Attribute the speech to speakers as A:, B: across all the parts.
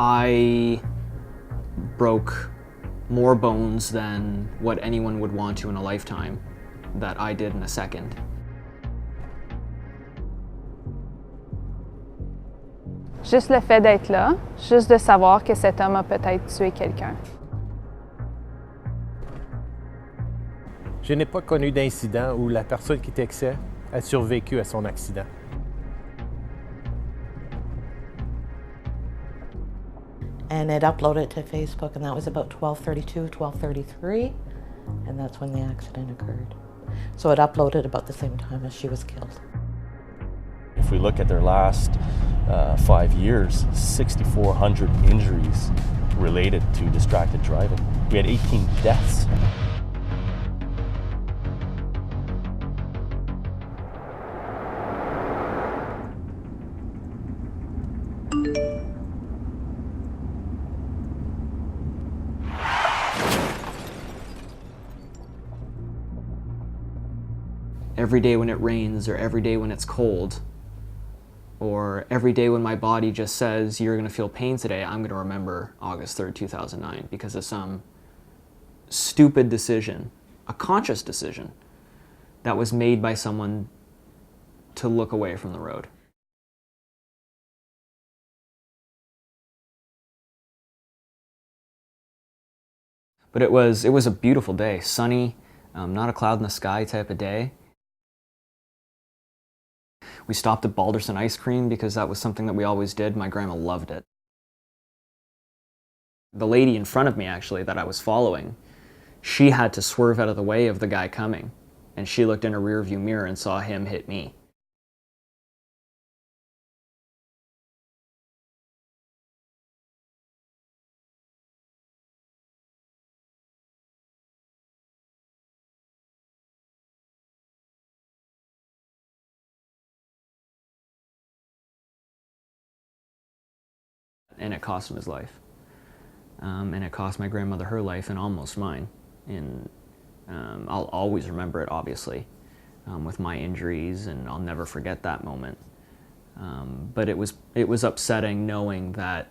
A: I broke more bones than what anyone would want to in a lifetime that I did in a second.
B: Juste le fait d'être là, juste de savoir que cet homme a peut-être tué quelqu'un.
C: Je n'ai pas connu d'incident où la personne qui textait a survécu à son accident.
D: And it uploaded to Facebook, and that was about 12:32, 12:33, and that's when the accident occurred. So it uploaded about the same time as she was killed.
E: If we look at their last 5 years, 6,400 injuries related to distracted driving. We had 18 deaths.
A: Every day when it rains, or every day when it's cold, or every day when my body just says, you're going to feel pain today, I'm going to remember August 3rd, 2009, because of some stupid decision, a conscious decision, that was made by someone to look away from the road. But it was a beautiful day, sunny, not a cloud in the sky type of day. We stopped at Balderson Ice Cream because that was something that we always did. My grandma loved it. The lady in front of me, actually, that I was following, she had to swerve out of the way of the guy coming, and she looked in her rearview mirror and saw him hit me. And it cost him his life. And it cost my grandmother her life and almost mine. And I'll always remember it, obviously, with my injuries, and I'll never forget that moment. But it was upsetting knowing that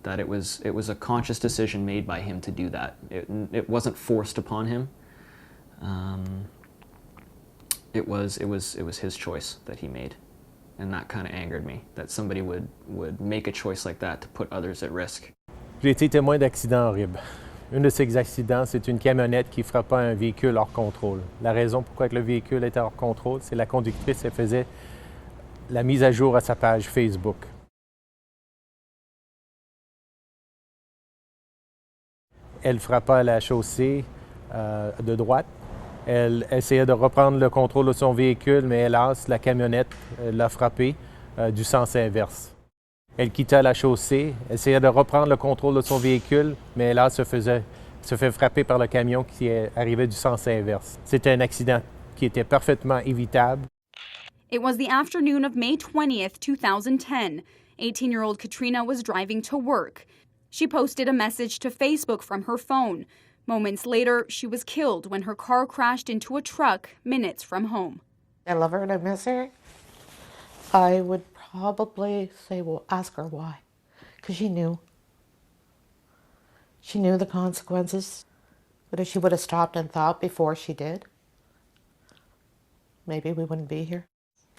A: it was a conscious decision made by him to do that. It wasn't forced upon him. It was his choice that he made. And that kind of angered me, that somebody would make a choice like that to put others at risk.
C: J'ai été témoin d'accidents horribles. Un de ces accidents, c'est une camionnette qui frappa un véhicule hors contrôle. La raison pourquoi le véhicule était hors contrôle, c'est la conductrice, elle faisait la mise à jour à sa page Facebook. Elle frappa à la chaussée de droite. Elle essayait de reprendre le contrôle de son véhicule, mais hélas, la camionnette l'a frappée du sens inverse. Elle quitta la chaussée, essayait de reprendre le contrôle de son véhicule, mais hélas, se fait frapper par le camion qui arrivait du sens inverse. C'était un accident qui était parfaitement évitable.
F: It was the afternoon of May 20th, 2010. 18-year-old Katrina was driving to work. She posted a message to Facebook from her phone. Moments later, she was killed when her car crashed into a truck minutes from home.
D: I love her and I miss her. I would probably say, well, ask her why. Because she knew. She knew the consequences. But if she would have stopped and thought before she did, maybe we wouldn't be here.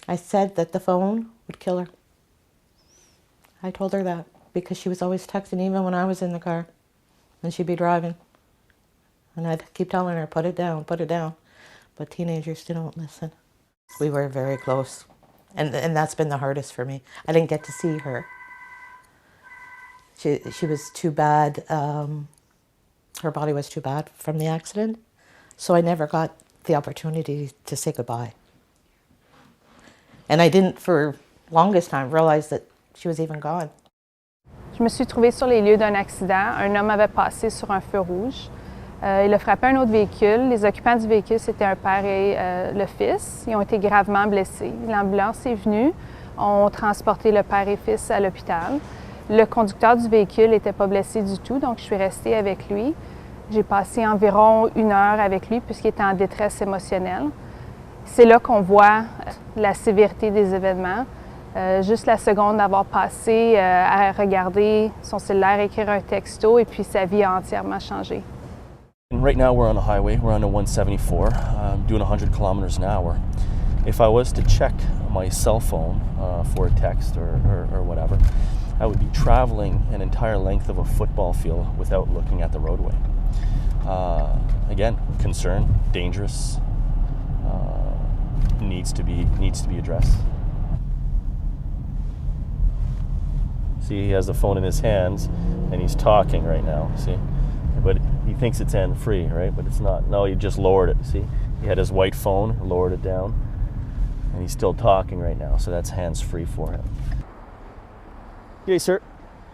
D: I said that the phone would kill her. I told her that because she was always texting even when I was in the car and she'd be driving. And I'd keep telling her, put it down, put it down. But teenagers don't listen. We were very close. And that's been the hardest for me. I didn't get to see her. She was too bad. Her body was too bad from the accident. So I never got the opportunity to say goodbye. And I didn't, for longest time, realize that she was even gone.
B: Je me suis trouvée sur les lieux d'un accident. Un homme avait passé sur un feu rouge. Il a frappé un autre véhicule. Les occupants du véhicule, c'était un père et le fils. Ils ont été gravement blessés. L'ambulance est venue. On transporté le père et fils à l'hôpital. Le conducteur du véhicule n'était pas blessé du tout, donc je suis restée avec lui. J'ai passé environ 1 heure avec lui puisqu'il était en détresse émotionnelle. C'est là qu'on voit la sévérité des événements. Juste la seconde d'avoir passé à regarder son cellulaire, écrire un texto, et puis sa vie a entièrement changé.
E: And right now we're on a highway, we're on a 174, doing 100 kilometers an hour. If I was to check my cell phone for a text or whatever, I would be traveling an entire length of a football field without looking at the roadway. Again, concern, dangerous, needs to be addressed. See, he has the phone in his hands and he's talking right now, see? But he thinks it's hand-free, right? But it's not. No, he just lowered it, see? He had his white phone, lowered it down, and he's still talking right now, so that's hands-free for him. Okay, sir.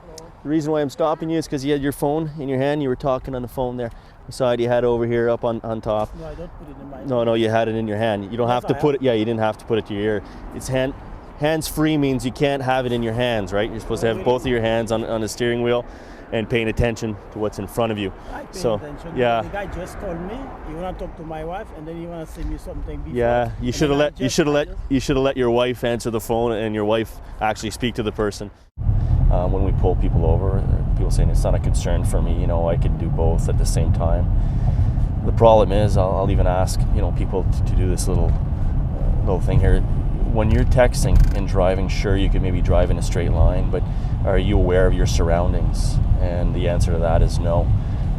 E: Hello. The reason why I'm stopping you is because you had your phone in your hand, you were talking on the phone there. Beside you had it over here up on top.
G: No, I don't put it in my hand.
E: No, you had it in your hand. You don't have to put it, yeah, you didn't have to put it to your ear. It's hands-free means you can't have it in your hands, right? You're supposed to have both of your hands on the steering wheel and paying attention to what's in front of you.
G: I pay attention.
E: Yeah.
G: The guy just called me. He wanna talk to my wife, and then he wanna send me something before.
E: Yeah, you should have let your wife answer the phone and your wife actually speak to the person. When we pull people over, people saying it's not a concern for me. You know, I can do both at the same time. The problem is, I'll even ask people to do this little thing here. When you're texting and driving, sure, you could maybe drive in a straight line, but are you aware of your surroundings? And the answer to that is no.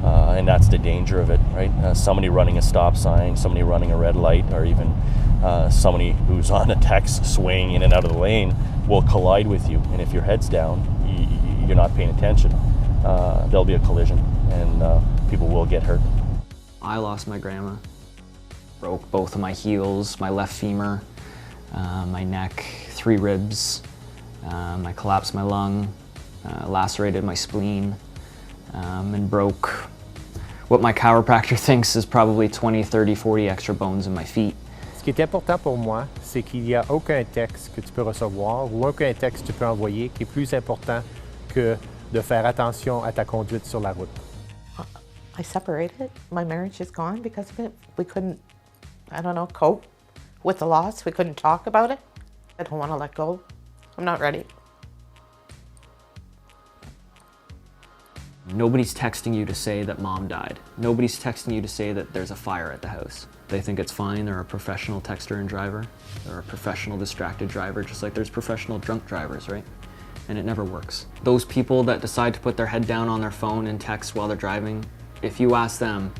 E: And that's the danger of it, right? Somebody running a stop sign, somebody running a red light, or even somebody who's on a text swaying in and out of the lane will collide with you. And if your head's down, you're not paying attention, there'll be a collision and people will get hurt.
A: I lost my grandma. Broke both of my heels, my left femur, my neck, 3 ribs. I collapsed my lung, lacerated my spleen, and broke what my chiropractor thinks is probably 20, 30, 40 extra bones in my feet.
C: Ce qui est important pour moi, c'est qu'il n'y a aucun texte que tu peux recevoir ou aucun texte que tu peux envoyer qui est plus important que de faire attention à ta conduite sur la route.
D: I separated. My marriage is gone because of it. We couldn't, cope with the loss. We couldn't talk about it. I don't want to let go. I'm not ready.
A: Nobody's texting you to say that mom died. Nobody's texting you to say that there's a fire at the house. They think it's fine. They're a professional texter and driver. They're a professional distracted driver, just like there's professional drunk drivers, right? And it never works. Those people that decide to put their head down on their phone and text while they're driving, if you ask them,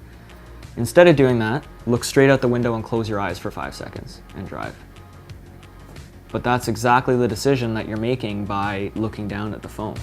A: instead of doing that, look straight out the window and close your eyes for 5 seconds and drive. But that's exactly the decision that you're making by looking down at the phone.